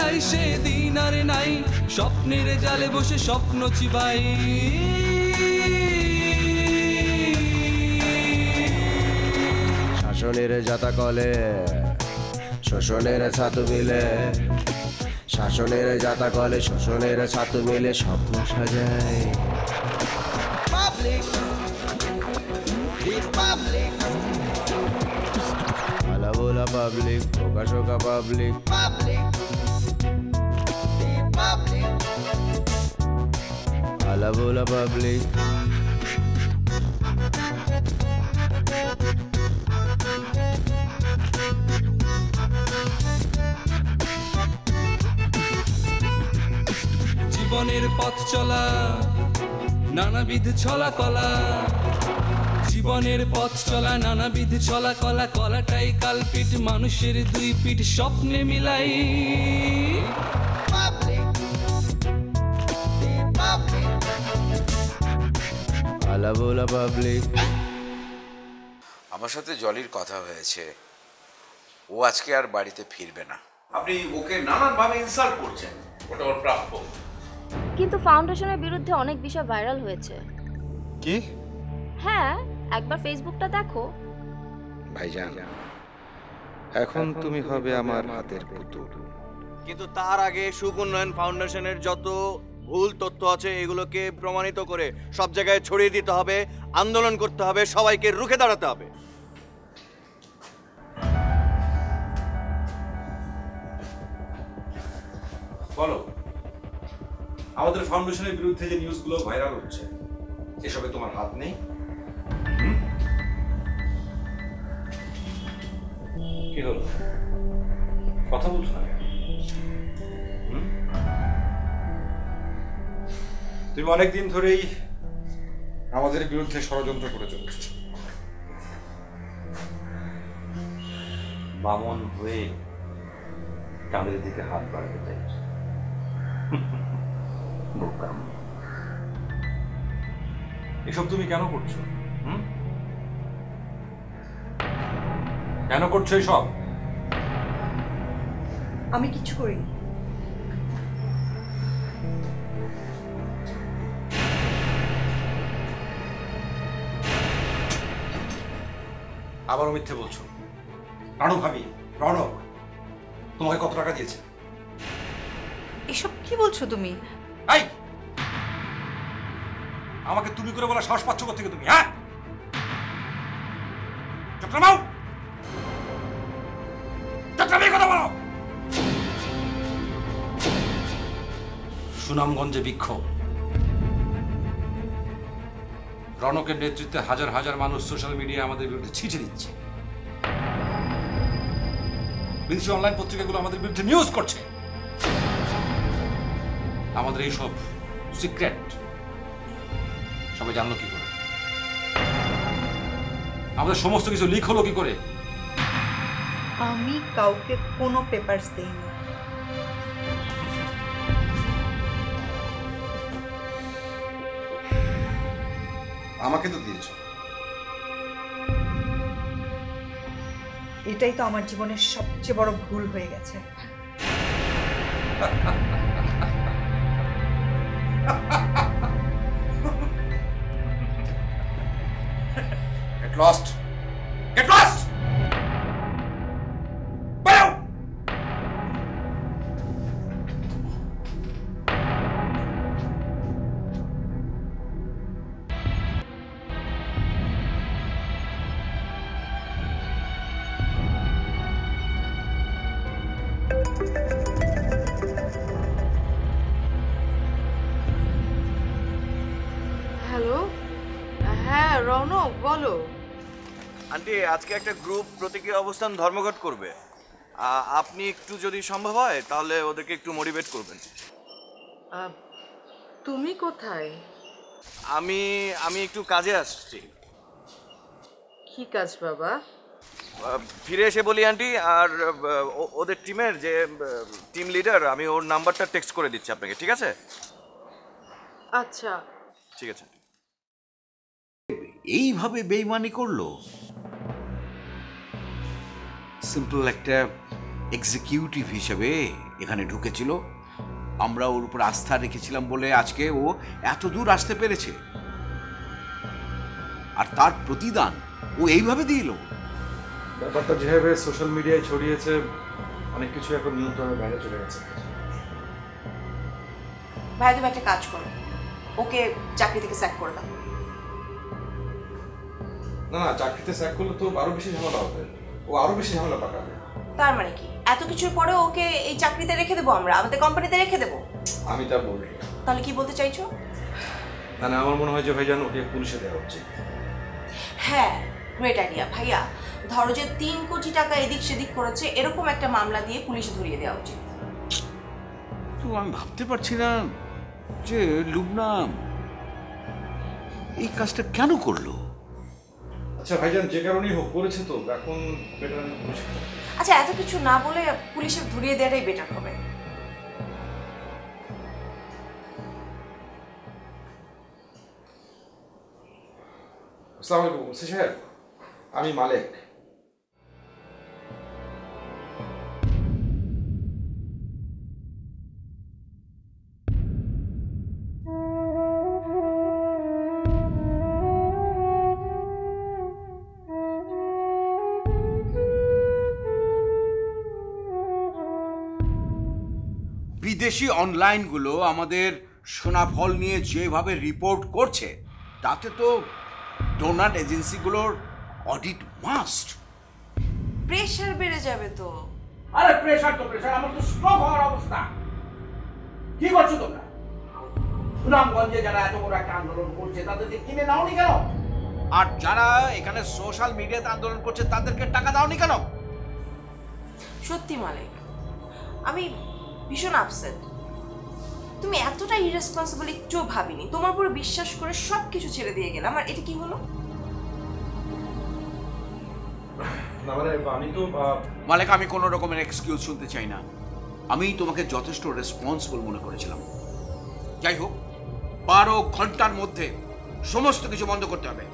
মিলাই সেদিন আর নাই, স্বপ্নের জালে বসে স্বপ্ন চিবাই। শাসনের জাতা কলে শোষণের ছাতু মিলে, শাসনের জাতা কলে শোষণের ছাতু মিলে স্বপ্ন সাজায়। আলাবোলা পাবলিক, প্রকাশকা পাবলিক, আলাবোলা পাবলিক। জীবনের পথ চলা নানাবিধ ছলা কলা, জীবনের পথ চলা নানাবিধ ছলা কলা, কলাটাই কালপিট মানুষের দুই পিঠ স্বপ্নে মিলাই। আলাবোলা পাবলিক। আমার সাথে জলির কথা হয়েছে, ও আজকে আর বাড়িতে ফিরবে না। আপনি ওকে নানানভাবে ইনসাল্ট করছেন, ওটা ওর প্রাপ্য। কিন্তু ফাউন্ডেশনের বিরুদ্ধে অনেক বিষয় ভাইরাল হয়েছে। কি? হ্যাঁ, একবার ফেসবুকটা দেখো। ভাইজান, এখন তুমি হবে আমার হাতের পুতুল। কিন্তু তার আগে সুখ উন্নয়ন ফাউন্ডেশনের যত ভুল তথ্য আছে এগুলোকে প্রমাণিত করে সব জায়গায় ছড়িয়ে দিতে হবে, আন্দোলন করতে হবে, সবাইকে রুখে দাঁড়াতে হবে। বলো, আমাদের ফাউন্ডেশনের বিরুদ্ধে যে নিউজগুলো ভাইরাল হচ্ছে এসবে তোমার হাত নেই? কি হলো, কথা বলছো না? তুমি অনেকদিন ধরেই আমাদের বিরুদ্ধে ষড়যন্ত্র করে চলেছ। বামন হয়ে তাদের দিকে হাত বাড়াতে চাইছ। এসব তুমি কেন করছো? কেন করছো এসব? আমি কিছু করিনি। আবারও মিথ্যে বলছো। রানু ভাবি, রনক তোমাকে কত টাকা দিয়েছে? এসব কি বলছো তুমি? এই, আমাকে তুমি করে বলা সাহস পাচ্ছ কোথা থেকে তুমি? হ্যাঁ, চক্রমাও, চক্রমে কথা বলো। সুনামগঞ্জে বিক্ষোভ, রনকের নেতৃত্বে হাজার হাজার মানুষ সোশ্যাল মিডিয়ায় আমাদের বিরুদ্ধে ছিঁচে দিচ্ছে। বিদেশি অনলাইন পত্রিকাগুলো আমাদের বিরুদ্ধে নিউজ করছে। আমাদের এইসব সিক্রেট সবাই জানলো কি করে? আমাদের সমস্ত কিছু লিক হলো কি করে? আমি কাউকে কোনো পেপারস দেইনি। আমাকে তো দিয়েছো। এটাই তো আমার জীবনের সবচেয়ে বড় ভুল হয়ে গেছে। Get lost! Get lost! Bow! Hello, হ্যাঁ রৌনক বলো। আন্টি, আজকে একটা গ্রুপ প্রতীকী অবস্থান ধর্মঘট করবে। আপনি একটু যদি সম্ভব হয় তাহলে ওদেরকে একটু মোটিভেট করবেন। তুমি কোথায়? আমি একটু কাজে আসছি। কি কাজ বাবা? ফিরে এসে বলি আন্টি। আর ওদের টিমের যে টিম লিডার, আমি ওর নাম্বারটা টেক্সট করে দিচ্ছি আপনাকে, ঠিক আছে? আচ্ছা ঠিক আছে। এইভাবে বেইমানি করলো? সিম্পল একটা এক্সিকিউটিভ হিসেবে এখানে ঢুকেছিল, আমরা ওর উপর আস্থা রেখেছিলাম বলে আজকে ও এত দূর আসতে পেরেছে। আর তার প্রতিদান ও এইভাবে দিল। ব্যাপারটা যেভাবে সোশ্যাল মিডিয়ায় ছড়িয়েছে, অনেক কিছু এখন নিয়ন্ত্রণের বাইরে চলে গেছে। ভাই তুমি একটা কাজ করো, ওকে চাকরি থেকে স্যাক করে দাও। না না, চাকরিতে স্যাক করলে তো আরো বেশি ঝামেলা হবে, ও আরো বেশি ঝামেলা পাকাবে। তার মানে কি এত কিছুর পরে ওকে এই চাকরিতে রেখে দেবো, আমরা আমাদের কোম্পানিতে রেখে দেবো? আমি তা বলি। তাহলে কি বলতে চাইছো? না না, আমার মনে হয় যে ভাইজান ওকে পুলিশে দেওয়া উচিত। হ্যাঁ, গ্রেট আইডিয়া ভাইয়া। ধরো যে 3 কোটি টাকা এদিক সেদিক করেছে, এরকম একটা মামলা দিয়ে পুলিশে ধরিয়ে দেওয়া উচিত। তো আমি ভাবতে পারছি না যে লুবনা এই কাজটা কেন করলো। আচ্ছা ভাইজান, যে কারণেই হোক করেছে তো, এখন বেটার পুলিশ। আচ্ছা, এত কিছু না বলে পুলিশে ধরিয়ে দেওয়াটাই বেটার হবে। আসসালামু আলাইকুম ওসি সাহেব, আমি মালিক। বিদেশি অনলাইনগুলো আমাদের সোনাফল নিয়ে যেভাবে রিপোর্ট করছে, তাতে তো ডোনাট এজেন্সিগুলোর অডিট মাস্ট। প্রেশার বেড়ে যাবে তো। আরে প্রেশার তো প্রেশার, আমার তো স্ট্রোক হওয়ার অবস্থা। কি করছো তোমরা? সুনামগঞ্জে যারা এত বড় একটা আন্দোলন করছে তাদেরকে কিনে নাওনি কেন? আর যারা এখানে সোশ্যাল মিডিয়াতে আন্দোলন করছে তাদেরকে টাকা দাওনি কেন? সত্যি মালিক, আমি ভীষণ আপসেট। তুমি এতটা ইরেসপন্সিবল একটুও ভাবিনি, তোমার উপর বিশ্বাস করে সবকিছু ছেড়ে দিয়ে গেলাম, আর এটা কি হলো? না মানে আমি তো মালিক, আমি কোনো রকমের এক্সকিউজ শুনতে চাই না। আমি তোমাকে যথেষ্ট রেসপন্সিবল মনে করেছিলাম। যাই হোক, 12 ঘন্টার মধ্যে সমস্ত কিছু বন্ধ করতে হবে।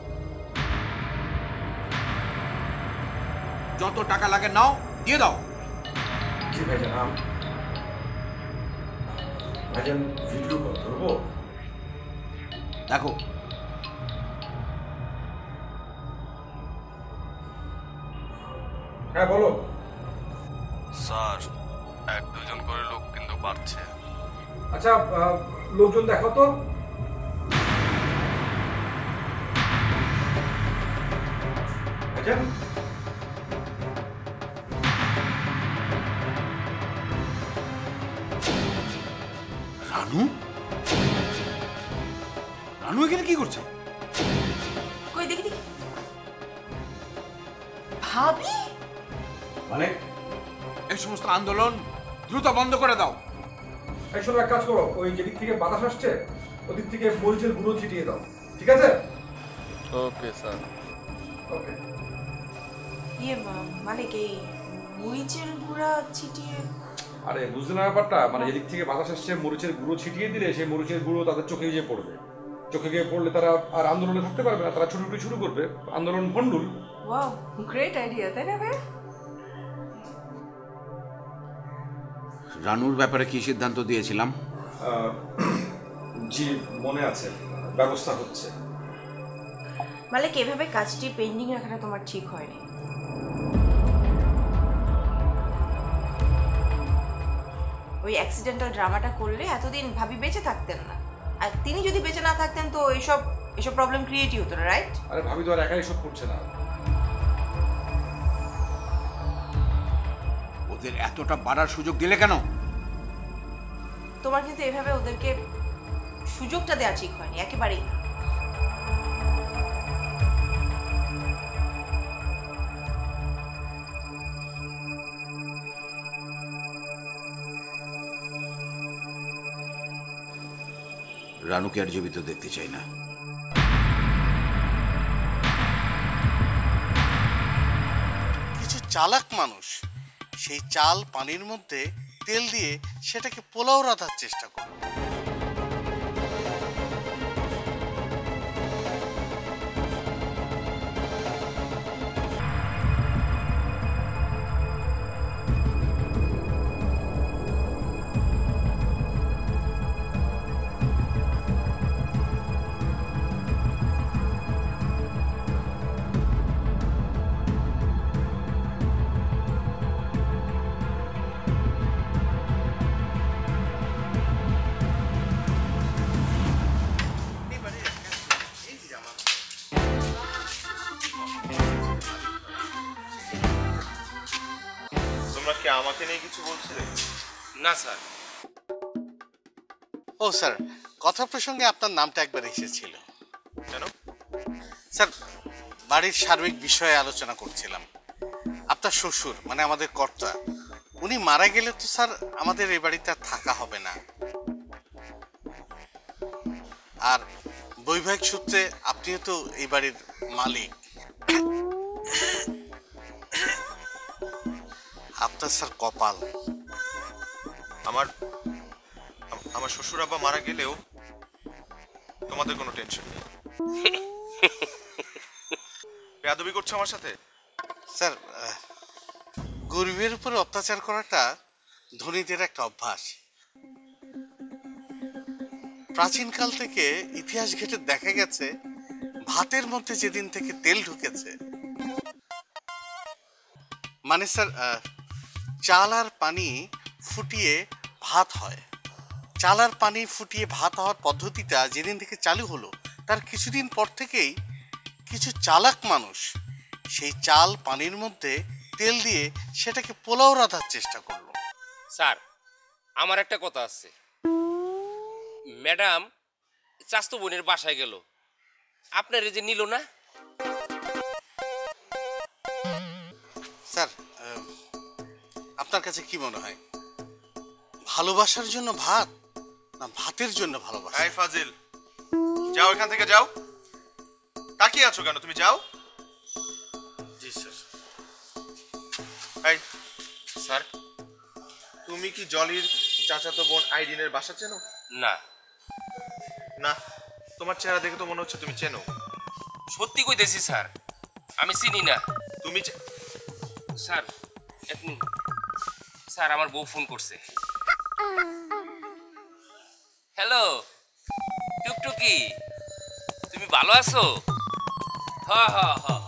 যত টাকা লাগে নাও, দিয়ে দাও। জি ভাইজান। ভাইজান ভিডিও কল করবো? দেখো, হ্যাঁ বলো। স্যার, 1-2 করে লোক কিন্তু বাড়ছে। আচ্ছা, লোকজন দেখো তো। ভাইজান রানু? রানু এখানে কি করছে? কই দেখি দেখি। ভাবি? মানে এই সমস্ত আন্দোলন দ্রুত বন্ধ করে দাও। একশো এক কাজ করো, ওই যেদিক থেকে বাতাস আসছে ওদিক থেকে মরিচের গুঁড়ো ছিটিয়ে দাও, ঠিক আছে? Okay sir. ওকে। মালিক, এই মরিচের গুঁড়া ছিটিয়ে? আরে বুঝলে না ব্যাপারটা, মানে যেদিক থেকে বাতাস আসছে মরিচের গুঁড়ো ছিটিয়ে দিলে সেই মরিচের গুঁড়ো তাদের চোখে গিয়ে পড়বে। চোখে গিয়ে পড়লে তারা আর আন্দোলনে থাকতে পারবে না, তারা ছুটোছুটি শুরু করবে, আন্দোলন ভণ্ডুল। ওয়াও, গ্রেট আইডিয়া, তাই না ভাই? রানুর ব্যাপারে কি সিদ্ধান্ত দিয়েছিলাম? জি মনে আছে, ব্যবস্থা হচ্ছে। মালিক, এভাবে কাজটি পেন্ডিং রাখাটা তোমার ঠিক হয়নি। ওই অ্যাক্সিডেন্টাল ড্রামাটা করলে এতদিন ভাবি বেঁচে থাকতেন না, আর তিনি যদি বেঁচে না থাকতেন তো এইসব প্রবলেম ক্রিয়েটই হতো না, রাইট? আরে ভাবি তো আর একাই সব করছে না। ওদের এতটা বাড়ার সুযোগ দিলে কেন? তোমার কিন্তু এভাবে ওদেরকে সুযোগটা দেওয়া ঠিক হয়নি, একেবারেই না। রানুকে আর জীবিত দেখতে চাই না। কিছু চালাক মানুষ সেই চাল পানির মধ্যে তেল দিয়ে সেটাকে পোলাও রাঁধার চেষ্টা করে। আমাকে নিয়ে কিছু বলছিলেন? না স্যার। ও স্যার, কথা প্রসঙ্গে আপনার নামটা একবার এসেছিল। কেন স্যার? বাড়ির সার্বিক বিষয়ে আলোচনা করছিলাম। আপনার শ্বশুর মানে আমাদের কর্তা, উনি মারা গেলে তো স্যার আমাদের এই বাড়িতে আর থাকা হবে না। আর বৈবাহিক সূত্রে আপনিও তো এই বাড়ির মালিক। আপনার স্যার কপাল। আমার শ্বশুর আব্বা মারা গেলেও তোমাদের কোনো টেনশন নেই। বেয়াদবি করছো আমার সাথে? স্যার, গরিবের উপরে অত্যাচার করাটা ধনীদের একটা অভ্যাস। প্রাচীনকাল থেকে ইতিহাস ঘেঁটে দেখা গেছে, ভাতের মধ্যে যেদিন থেকে তেল ঢুকেছে, মানে স্যার চাল আর পানি ফুটিয়ে ভাত হয়। চাল আর পানি ফুটিয়ে ভাত হওয়ার পদ্ধতিটা যেদিন থেকে চালু হলো, তার কিছুদিন পর থেকেই কিছু চালাক মানুষ সেই চাল পানির মধ্যে তেল দিয়ে সেটাকে পোলাও রাঁধার চেষ্টা করলো। স্যার, আমার একটা কথা আছে। ম্যাডাম চাস্তু বোনের বাসায় গেল, আপনার যে নিল না। স্যার, আপনার কাছে কি মনে হয়, ভালোবাসার জন্য ভাত না ভাতের জন্য ভালোবাসা? এই ফাজিল, যাও এখান থেকে, যাও। তাকিয়ে আছো কেন? তুমি যাও। জি স্যার। এই স্যার, তুমি কি জলির চাচাতো বোন আইরিনের বাসা চেনো? না। না, তোমার চেহারা দেখে তো মনে হচ্ছে তুমি চেনো। সত্যি কইতেছি স্যার, আমি চিনি না। তুমি স্যার, এক মিনিট স্যার, আমার বউ ফোন করছে। হ্যালো টুকটুকি, তুমি ভালো আছো? হ্যাঁ হ্যাঁ হ্যাঁ।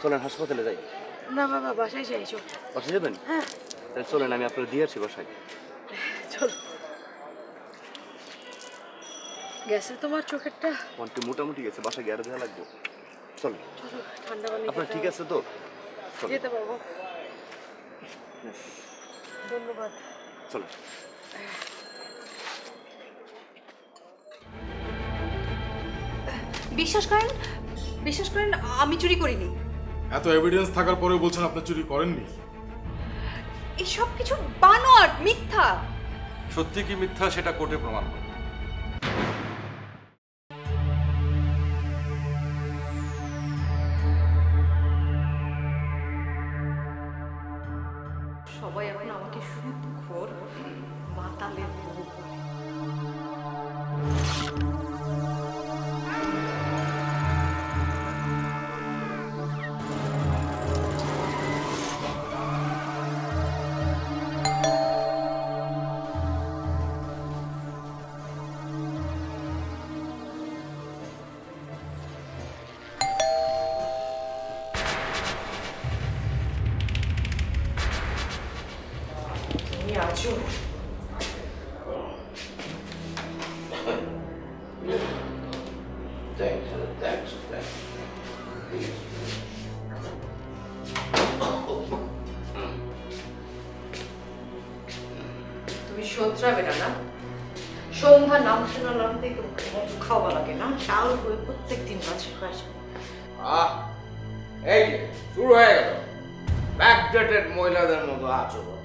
চলেন হাসপাতালে যাই। না বাবা, বাসায় যাই। চল। বাসায় যাবেন? হ্যাঁ। তাহলে চলেন, আমি আপনার দিয়ে আসছি বাসায়। চল। গেছে তোমার চোখেরটা? অনেকটা মোটামুটি গেছে, বাসায় গিয়ে আরো দেওয়া লাগবে। চলেন। চলো, ঠান্ডা পানি। আপনার ঠিক আছে তো? যেতে পারবো। ধন্যবাদ। চলেন। বিশ্বাস করেন আমি চুরি করিনি। এত এভিডেন্স থাকার পরেও বলছেন আপনি চুরি করেননি? এসব কিছু বানোয়াট, মিথ্যা। সত্যি কি মিথ্যা সেটা কোর্টে প্রমাণ করবে। সবাই এখন আমাকে সুদখোর, মাতালের বউ বলে। তুমি শোধরাবে না? সন্ধ্যা নামতে না নামতে খাওয়া লাগে না? চাল হয়ে প্রত্যেকদিন বাজে আসবে। এই যে শুরু হয়ে গেল ব্যাকডেটেড মহিলাদের মতো আচরণ।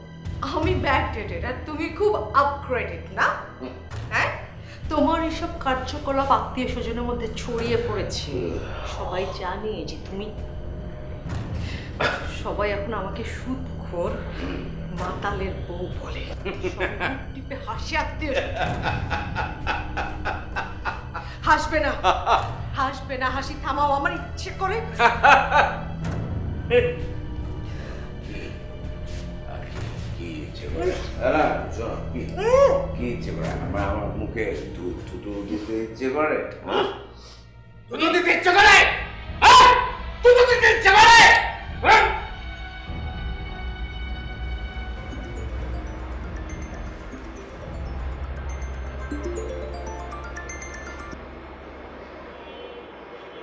আমি ব্যাকডেটেড আর তুমি খুব আপগ্রেডেড না? হ্যাঁ, তোমার এসব কার্যকলাপ আত্মীয় স্বজনের মধ্যে ছড়িয়ে পড়েছে, সবাই জানে যে তুমি সবাই এখন আমাকে সুদখোর মাতালের বউ বলে। টিপে হাসি আত্মীয় হাসবে না, হাসবে না, হাসি থামাও, আমার ইচ্ছে করে। কি ইচ্ছে করে আমার মুখে থুতু দিতে ইচ্ছে করে? থুতু দিতে ইচ্ছে করে? থুতু দিতে ইচ্ছে করে?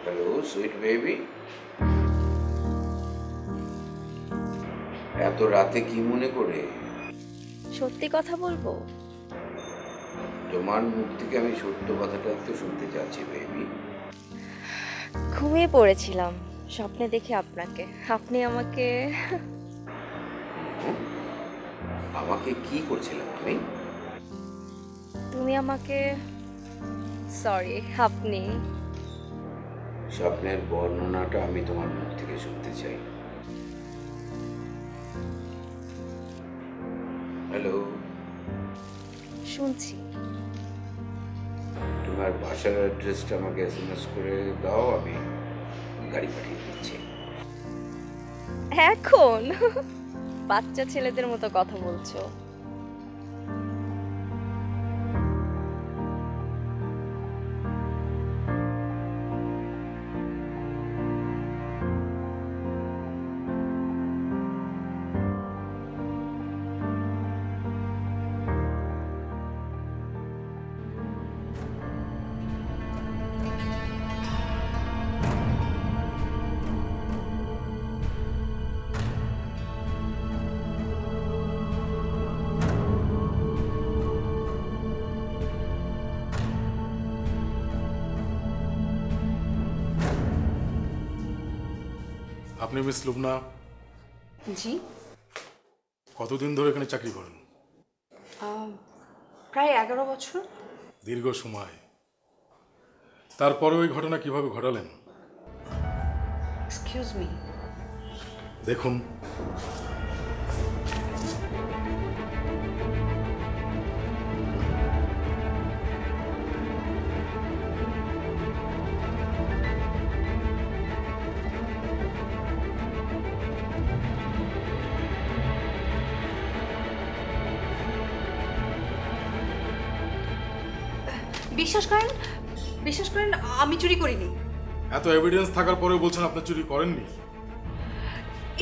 হ্যালো সুইট বেবি, এত রাতে কি মনে করে? সত্যি কথা বলবো? তোমার মুখ থেকে আমি সত্য কথাটা তো শুনতে চাচ্ছি বেবি। ঘুমিয়ে পড়েছিলাম, স্বপ্নে দেখি আপনাকে। আপনি আমাকে আমাকে কি করছিলাম আমি? তুমি আমাকে সরি, আপনি স্বপ্নের বর্ণনাটা আমি তোমার মুখ থেকে শুনতে চাই। হ্যালো, শুনছি। তোমার বাসার অ্যাড্রেসটা আমাকে এসএমএস করে দাও, আমি গাড়ি পাঠিয়ে দিচ্ছি। এখন বাচ্চা ছেলেদের মতো কথা বলছো। আপনি মিস লুবনা? জি। কতদিন ধরে এখানে চাকরি করেন? প্রায় 11 বছর। দীর্ঘ সময়। তারপরে ওই ঘটনা কিভাবে ঘটালেন? Excuse me. দেখুন, বিশ্বাস করেন আমি চুরি করিনি। এত এভিডেন্স থাকার পরেও বলছেন আপনি চুরি করেননি?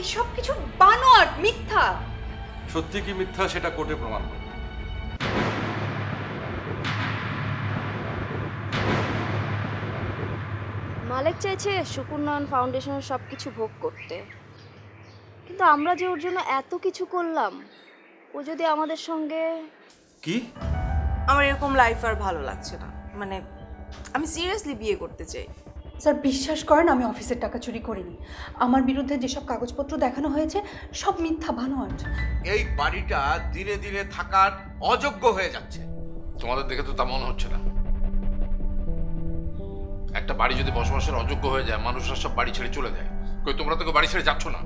এসব কিছু বানোয়াট, মিথ্যা। সত্যি কি মিথ্যা সেটা কোর্টে প্রমাণ করবে। মালিক চাইছে সুকুন্নয়ন ফাউন্ডেশনের সব কিছু ভোগ করতে, কিন্তু আমরা যে ওর জন্য এত কিছু করলাম, ও যদি আমাদের সঙ্গে কি? আমার এরকম লাইফ আর ভালো লাগছে না, মানে আমি সিরিয়াসলি বিয়ে করতে চাই। স্যার বিশ্বাস করেন আমি অফিসের টাকা চুরি করিনি। আমার বিরুদ্ধে যেসব কাগজপত্র দেখানো হয়েছে সব মিথ্যা, বানোয়াট। এই বাড়িটা দিনে দিনে থাকার অযোগ্য হয়ে যাচ্ছে। তোমাদের দেখে তো তা মনে হচ্ছে না। একটা বাড়ি যদি বসবাসের অযোগ্য হয়ে যায়, মানুষরা সব বাড়ি ছেড়ে চলে যায়। কই তোমরা তো বাড়ি ছেড়ে যাচ্ছ না?